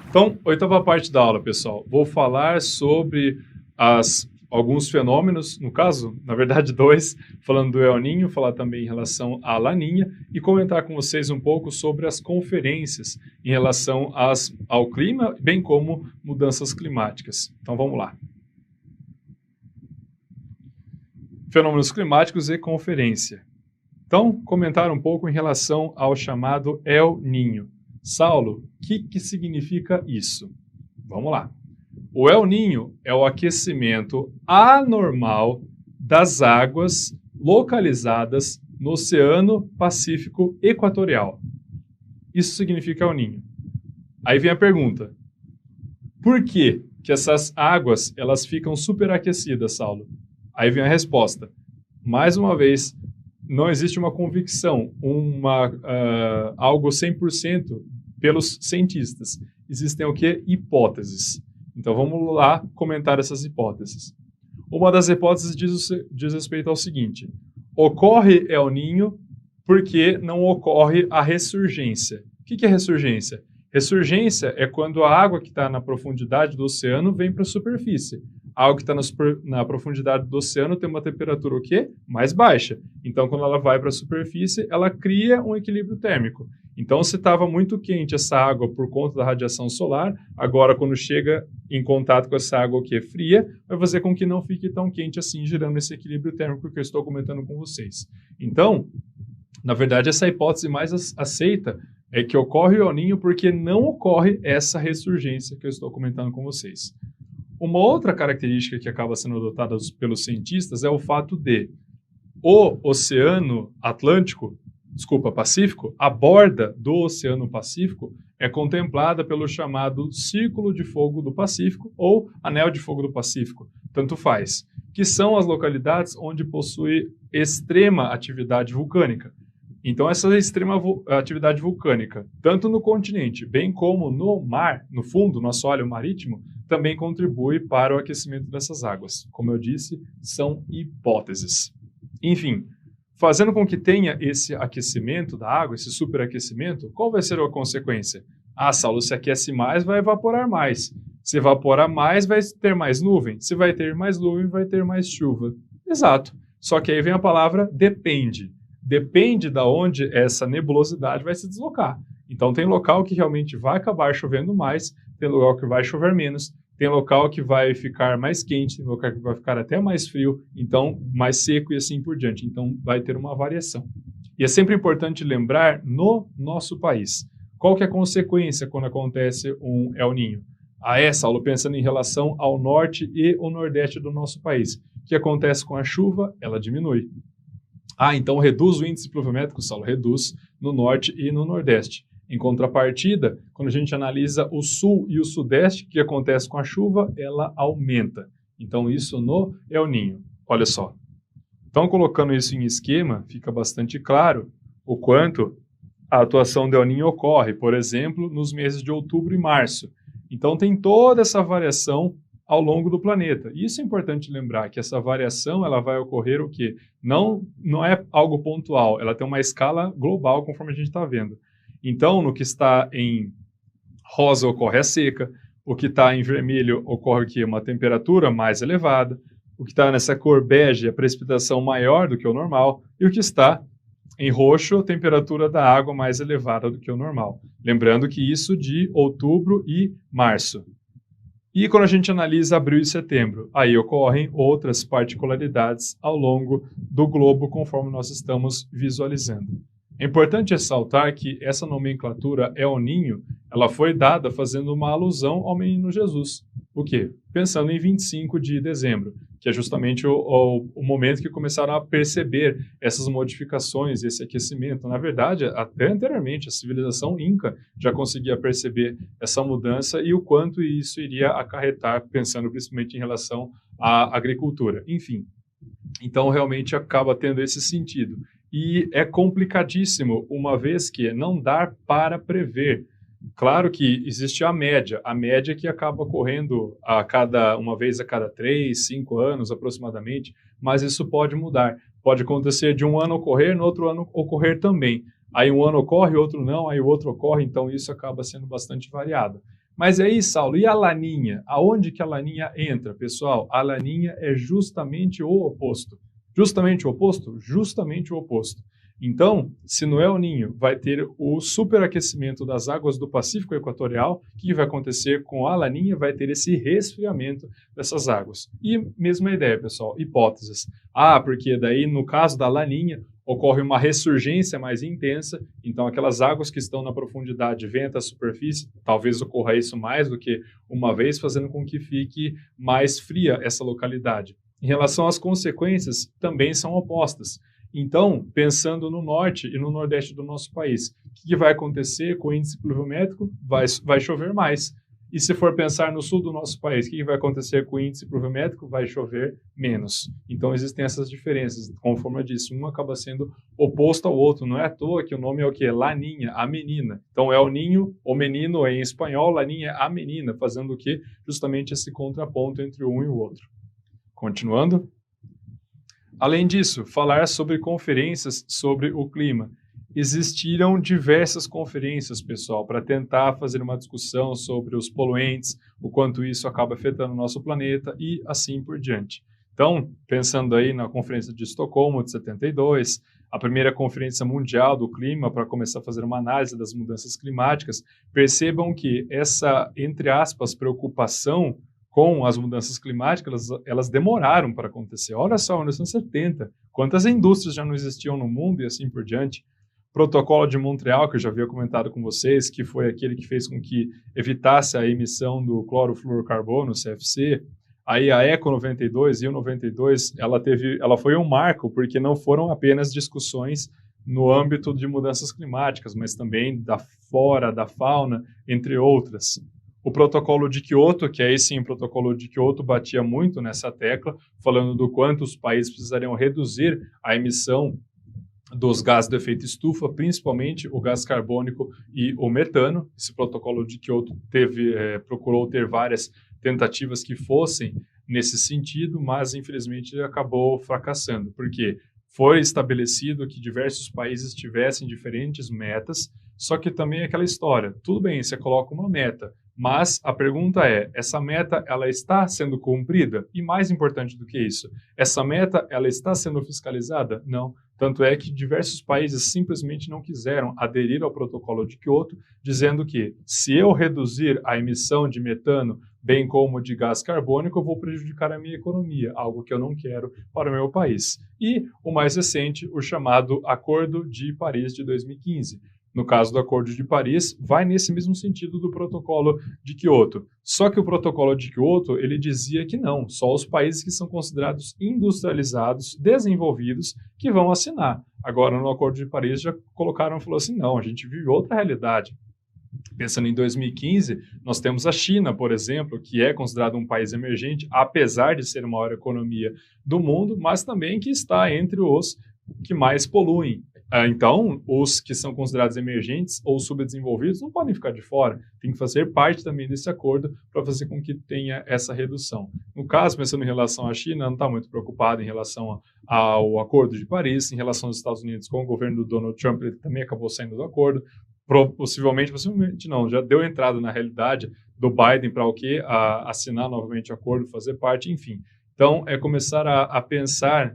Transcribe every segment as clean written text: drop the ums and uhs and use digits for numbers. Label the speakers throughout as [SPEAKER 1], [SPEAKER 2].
[SPEAKER 1] Então, oitava parte da aula, pessoal. Vou falar sobre alguns fenômenos, no caso, na verdade, dois, falando do El Niño, falar também em relação à Laninha e comentar com vocês um pouco sobre as conferências em relação ao clima, bem como mudanças climáticas. Então, vamos lá. Fenômenos climáticos e conferência. Então, comentar um pouco em relação ao chamado El Niño. Saulo, o que significa isso? Vamos lá. O El Niño é o aquecimento anormal das águas localizadas no Oceano Pacífico Equatorial. Isso significa El Niño. Aí vem a pergunta. Por que essas águas elas ficam superaquecidas, Saulo? Aí vem a resposta. Mais uma vez, não existe uma convicção, algo 100% pelos cientistas. Existem o quê? Hipóteses. Então vamos lá comentar essas hipóteses. Uma das hipóteses diz respeito ao seguinte: ocorre El Niño porque não ocorre a ressurgência. O que é ressurgência? Ressurgência é quando a água que está na profundidade do oceano vem para a superfície. A água que está na profundidade do oceano tem uma temperatura o quê? Mais baixa. Então, quando ela vai para a superfície, ela cria um equilíbrio térmico. Então, se estava muito quente essa água por conta da radiação solar, agora quando chega em contato com essa água que é fria, vai fazer com que não fique tão quente assim, gerando esse equilíbrio térmico que eu estou comentando com vocês. Então, na verdade, essa hipótese mais aceita é que ocorre o El Niño porque não ocorre essa ressurgência que eu estou comentando com vocês. Uma outra característica que acaba sendo adotada pelos cientistas é o fato de o Oceano Pacífico, a borda do Oceano Pacífico é contemplada pelo chamado Círculo de Fogo do Pacífico ou Anel de Fogo do Pacífico, tanto faz, que são as localidades onde possui extrema atividade vulcânica. Então, essa extrema atividade vulcânica, tanto no continente, bem como no mar, no fundo, no assoalho marítimo, também contribui para o aquecimento dessas águas. Como eu disse, são hipóteses. Enfim, fazendo com que tenha esse aquecimento da água, esse superaquecimento, qual vai ser a consequência? Ah, Saulo, se aquece mais, vai evaporar mais. Se evaporar mais, vai ter mais nuvem. Se vai ter mais nuvem, vai ter mais chuva. Exato. Só que aí vem a palavra depende. Depende de onde essa nebulosidade vai se deslocar. Então, tem local que realmente vai acabar chovendo mais, tem local que vai chover menos, tem local que vai ficar mais quente, tem local que vai ficar até mais frio, então mais seco e assim por diante. Então, vai ter uma variação. E é sempre importante lembrar no nosso país. Qual que é a consequência quando acontece um El Niño? Saulo, pensando em relação ao norte e o nordeste do nosso país. O que acontece com a chuva? Ela diminui. Então reduz o índice pluviométrico, Saulo, reduz no norte e no nordeste. Em contrapartida, quando a gente analisa o sul e o sudeste, o que acontece com a chuva? Ela aumenta. Então, isso no El Niño. Olha só. Então, colocando isso em esquema, fica bastante claro o quanto a atuação do El Niño ocorre, por exemplo, nos meses de outubro e março. Então, tem toda essa variação ao longo do planeta. Isso é importante lembrar, que essa variação ela vai ocorrer o quê? Não é algo pontual, ela tem uma escala global, conforme a gente está vendo. Então, no que está em rosa ocorre a seca, o que está em vermelho ocorre o quê? Uma temperatura mais elevada, o que está nessa cor bege, a precipitação maior do que o normal, e o que está em roxo, a temperatura da água mais elevada do que o normal. Lembrando que isso de outubro e março. E quando a gente analisa abril e setembro, aí ocorrem outras particularidades ao longo do globo, conforme nós estamos visualizando. É importante ressaltar que essa nomenclatura El Niño, ela foi dada fazendo uma alusão ao menino Jesus. O quê? Pensando em 25 de dezembro, que é justamente o momento que começaram a perceber essas modificações, esse aquecimento. Na verdade, até anteriormente, a civilização Inca já conseguia perceber essa mudança e o quanto isso iria acarretar, pensando principalmente em relação à agricultura. Enfim, então realmente acaba tendo esse sentido. E é complicadíssimo, uma vez que não dá para prever. Claro que existe a média que acaba ocorrendo uma vez a cada 3, 5 anos aproximadamente, mas isso pode mudar. Pode acontecer de um ano ocorrer, no outro ano ocorrer também. Aí um ano ocorre, outro não, aí o outro ocorre, então isso acaba sendo bastante variado. Mas aí, Saulo, e a laninha? Aonde que a laninha entra, pessoal? A laninha é justamente o oposto. Justamente o oposto? Justamente o oposto. Então, se no El Niño vai ter o superaquecimento das águas do Pacífico Equatorial, o que vai acontecer com a Laninha? Vai ter esse resfriamento dessas águas. E mesma ideia, pessoal, hipóteses. Porque daí, no caso da Laninha, ocorre uma ressurgência mais intensa, então aquelas águas que estão na profundidade vêm até a superfície, talvez ocorra isso mais do que uma vez, fazendo com que fique mais fria essa localidade. Em relação às consequências, também são opostas. Então, pensando no norte e no nordeste do nosso país, o que vai acontecer com o índice pluviométrico? Vai chover mais. E se for pensar no sul do nosso país, o que vai acontecer com o índice pluviométrico? Vai chover menos. Então, existem essas diferenças. Conforme eu disse, um acaba sendo oposto ao outro. Não é à toa que o nome é o quê? Laninha, a menina. Então, é o ninho, o menino em espanhol, Laninha, a menina, fazendo o quê? Justamente esse contraponto entre um e o outro. Continuando. Além disso, falar sobre conferências sobre o clima. Existiram diversas conferências, pessoal, para tentar fazer uma discussão sobre os poluentes, o quanto isso acaba afetando o nosso planeta e assim por diante. Então, pensando aí na Conferência de Estocolmo de 72, a primeira Conferência Mundial do Clima, para começar a fazer uma análise das mudanças climáticas, percebam que essa, entre aspas, preocupação com as mudanças climáticas, elas demoraram para acontecer. Olha só, 1970, quantas indústrias já não existiam no mundo e assim por diante. Protocolo de Montreal, que eu já havia comentado com vocês, que foi aquele que fez com que evitasse a emissão do clorofluorocarbono, CFC. Aí a ECO 92 e o 92, ela foi um marco, porque não foram apenas discussões no âmbito de mudanças climáticas, mas também da flora, da fauna, entre outras. O protocolo de Kyoto, que aí sim o protocolo de Kyoto batia muito nessa tecla, falando do quanto os países precisariam reduzir a emissão dos gases de efeito estufa, principalmente o gás carbônico e o metano. Esse protocolo de Kyoto procurou ter várias tentativas que fossem nesse sentido, mas infelizmente acabou fracassando, porque foi estabelecido que diversos países tivessem diferentes metas, só que também é aquela história, tudo bem, você coloca uma meta, mas a pergunta é, essa meta ela está sendo cumprida? E mais importante do que isso, essa meta ela está sendo fiscalizada? Não. Tanto é que diversos países simplesmente não quiseram aderir ao protocolo de Kyoto, dizendo que se eu reduzir a emissão de metano, bem como de gás carbônico, eu vou prejudicar a minha economia, algo que eu não quero para o meu país. E o mais recente, o chamado Acordo de Paris de 2015. No caso do Acordo de Paris, vai nesse mesmo sentido do protocolo de Kyoto. Só que o protocolo de Kyoto, ele dizia que não, só os países que são considerados industrializados, desenvolvidos, que vão assinar. Agora, no Acordo de Paris, já falou assim, não, a gente vive outra realidade. Pensando em 2015, nós temos a China, por exemplo, que é considerado um país emergente, apesar de ser a maior economia do mundo, mas também que está entre os que mais poluem. Então, os que são considerados emergentes ou subdesenvolvidos não podem ficar de fora, tem que fazer parte também desse acordo para fazer com que tenha essa redução. No caso, pensando em relação à China, não está muito preocupado em relação ao Acordo de Paris, em relação aos Estados Unidos com o governo do Donald Trump, ele também acabou saindo do acordo, possivelmente não, já deu entrada na realidade do Biden para o quê? Assinar novamente o acordo, fazer parte, enfim. Então, é começar a pensar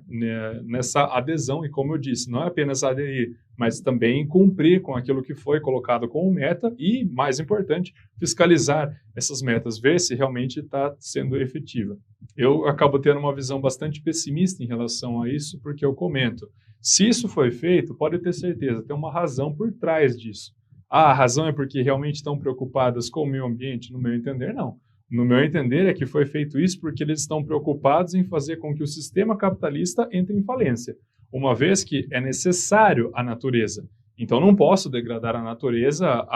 [SPEAKER 1] nessa adesão, e como eu disse, não é apenas aderir, mas também cumprir com aquilo que foi colocado como meta e, mais importante, fiscalizar essas metas, ver se realmente está sendo efetiva. Eu acabo tendo uma visão bastante pessimista em relação a isso, porque eu comento, se isso foi feito, pode ter certeza, tem uma razão por trás disso. A razão é porque realmente estão preocupadas com o meio ambiente? No meu entender, não. No meu entender, é que foi feito isso porque eles estão preocupados em fazer com que o sistema capitalista entre em falência, uma vez que é necessário a natureza. Então, não posso degradar a natureza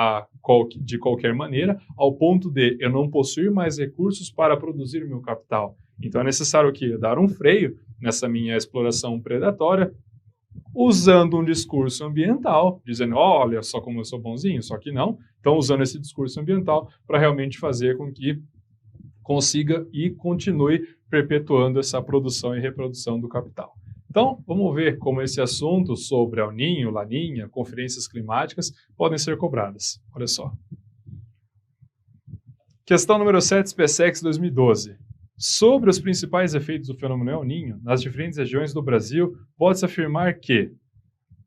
[SPEAKER 1] de qualquer maneira, ao ponto de eu não possuir mais recursos para produzir o meu capital. Então, é necessário o quê? Dar um freio nessa minha exploração predatória, usando um discurso ambiental, dizendo, olha só como eu sou bonzinho, só que não. Então, usando esse discurso ambiental para realmente fazer com que consiga e continue perpetuando essa produção e reprodução do capital. Então, vamos ver como esse assunto sobre El Niño, Laninha, conferências climáticas podem ser cobradas. Olha só. Questão número 7, SPSEX 2012. Sobre os principais efeitos do fenômeno El Niño nas diferentes regiões do Brasil, pode-se afirmar que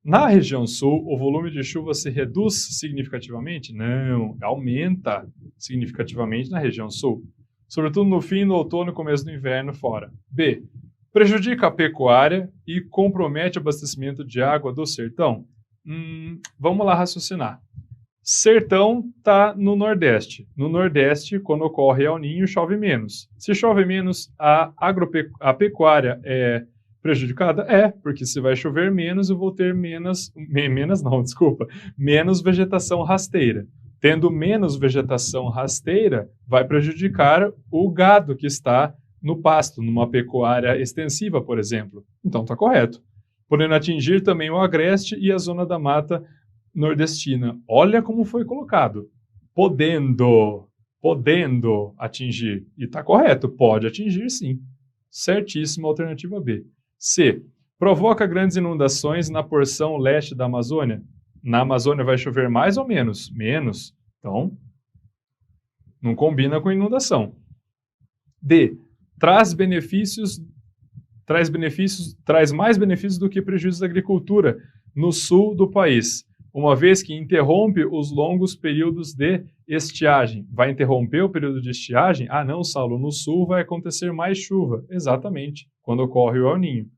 [SPEAKER 1] na região sul, o volume de chuva se reduz significativamente? Não, aumenta significativamente na região sul, sobretudo no fim do outono e começo do inverno fora. B. Prejudica a pecuária e compromete o abastecimento de água do sertão? Vamos lá raciocinar. Sertão está no Nordeste. No Nordeste, quando ocorre El Niño, chove menos. Se chove menos, a pecuária é prejudicada? É, porque se vai chover menos, eu vou ter menos vegetação rasteira. Tendo menos vegetação rasteira, vai prejudicar o gado que está no pasto, numa pecuária extensiva, por exemplo. Então está correto. Podendo atingir também o agreste e a zona da mata nordestina. Olha como foi colocado. Podendo atingir. E está correto, pode atingir sim. Certíssima, alternativa B. C. Provoca grandes inundações na porção leste da Amazônia? Na Amazônia vai chover mais ou menos? Menos. Então, não combina com inundação. D. Traz mais benefícios do que prejuízos da agricultura no sul do país, uma vez que interrompe os longos períodos de estiagem. Vai interromper o período de estiagem? Ah, não, Saulo, no sul vai acontecer mais chuva. Exatamente, quando ocorre o El Niño.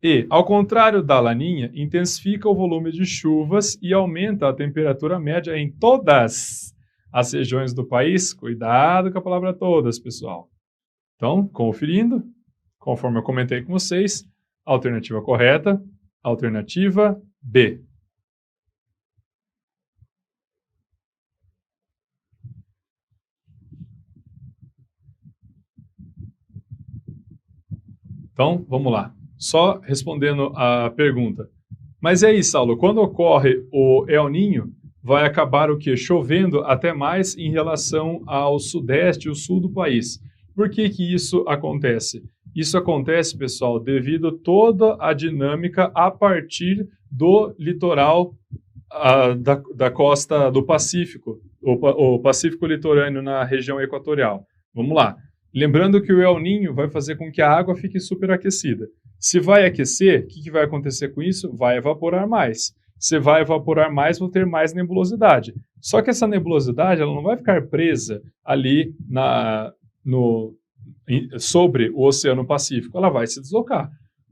[SPEAKER 1] E, ao contrário da Laninha, intensifica o volume de chuvas e aumenta a temperatura média em todas as regiões do país. Cuidado com a palavra todas, pessoal. Então, conferindo, conforme eu comentei com vocês, alternativa correta, alternativa B. Então, vamos lá. Só respondendo a pergunta. Mas e aí, Saulo, quando ocorre o El Niño, vai acabar o quê? Chovendo até mais em relação ao sudeste e o sul do país. Por que isso acontece? Isso acontece, pessoal, devido a toda a dinâmica a partir do litoral da costa do Pacífico, o Pacífico litorâneo na região equatorial. Vamos lá. Lembrando que o El Niño vai fazer com que a água fique superaquecida. Se vai aquecer, o que vai acontecer com isso? Vai evaporar mais. Se vai evaporar mais, vou ter mais nebulosidade. Só que essa nebulosidade ela não vai ficar presa ali sobre o Oceano Pacífico. Ela vai se deslocar.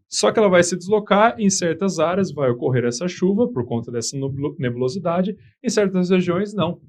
[SPEAKER 1] Só que ela vai se deslocar em certas áreas, vai ocorrer essa chuva por conta dessa nebulosidade, em certas regiões não.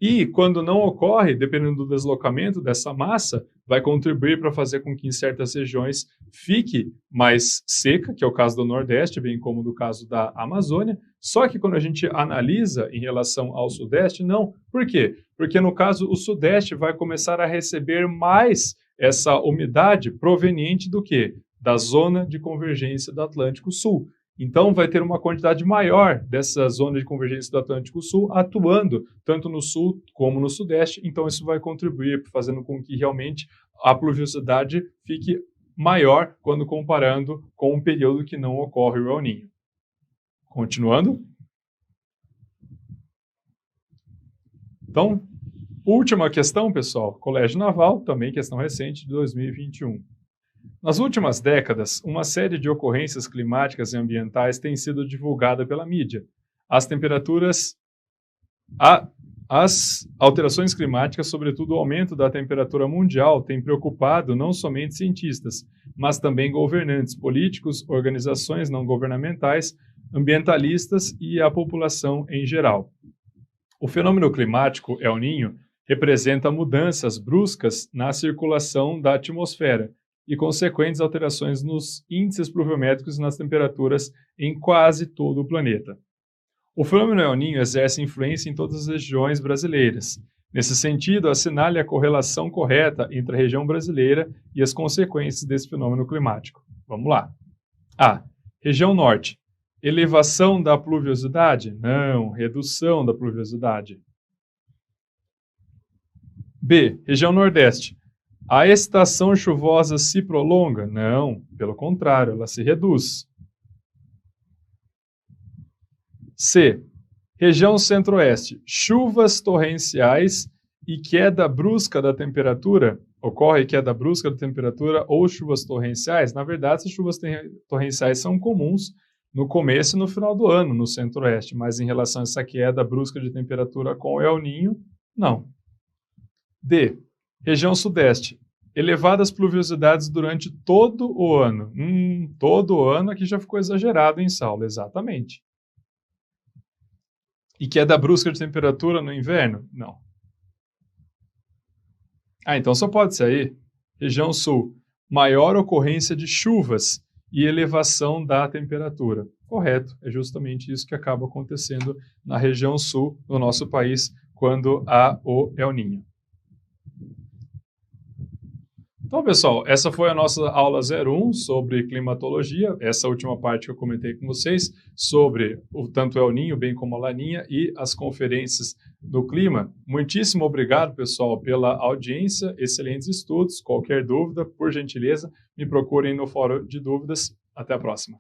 [SPEAKER 1] E quando não ocorre, dependendo do deslocamento dessa massa, vai contribuir para fazer com que em certas regiões fique mais seca, que é o caso do Nordeste, bem como do caso da Amazônia. Só que quando a gente analisa em relação ao Sudeste, não. Por quê? Porque no caso o Sudeste vai começar a receber mais essa umidade proveniente do quê? Da zona de convergência do Atlântico Sul. Então, vai ter uma quantidade maior dessa zona de convergência do Atlântico Sul atuando tanto no sul como no sudeste. Então, isso vai contribuir fazendo com que realmente a pluviosidade fique maior quando comparando com um período que não ocorre o El Niño. Continuando. Então, última questão, pessoal. Colégio Naval, também questão recente de 2021. Nas últimas décadas, uma série de ocorrências climáticas e ambientais tem sido divulgada pela mídia. As alterações climáticas, sobretudo o aumento da temperatura mundial, têm preocupado não somente cientistas, mas também governantes, políticos, organizações não governamentais, ambientalistas e a população em geral. O fenômeno climático El Niño representa mudanças bruscas na circulação da atmosfera e consequentes alterações nos índices pluviométricos e nas temperaturas em quase todo o planeta. O fenômeno El Niño exerce influência em todas as regiões brasileiras. Nesse sentido, assinale a correlação correta entre a região brasileira e as consequências desse fenômeno climático. Vamos lá. A. Região Norte. Elevação da pluviosidade? Não. Redução da pluviosidade. B. Região Nordeste. A estação chuvosa se prolonga? Não, pelo contrário, ela se reduz. C. Região Centro-Oeste. Chuvas torrenciais e queda brusca da temperatura, ocorre queda brusca da temperatura ou chuvas torrenciais, na verdade, essas chuvas torrenciais são comuns no começo e no final do ano, no centro-oeste, mas em relação a essa queda brusca de temperatura com o El Niño, não. D. Região sudeste. Elevadas pluviosidades durante todo o ano. Todo o ano aqui já ficou exagerado, hein, Saulo? Exatamente. E queda brusca de temperatura no inverno? Não. Então só pode ser aí. Região sul. Maior ocorrência de chuvas e elevação da temperatura. Correto, é justamente isso que acaba acontecendo na região sul do nosso país quando há o El Niño. Então, pessoal, essa foi a nossa aula 01 sobre climatologia, essa última parte que eu comentei com vocês, sobre tanto o El Niño bem como a Laninha e as conferências do clima. Muitíssimo obrigado, pessoal, pela audiência, excelentes estudos. Qualquer dúvida, por gentileza, me procurem no fórum de dúvidas. Até a próxima.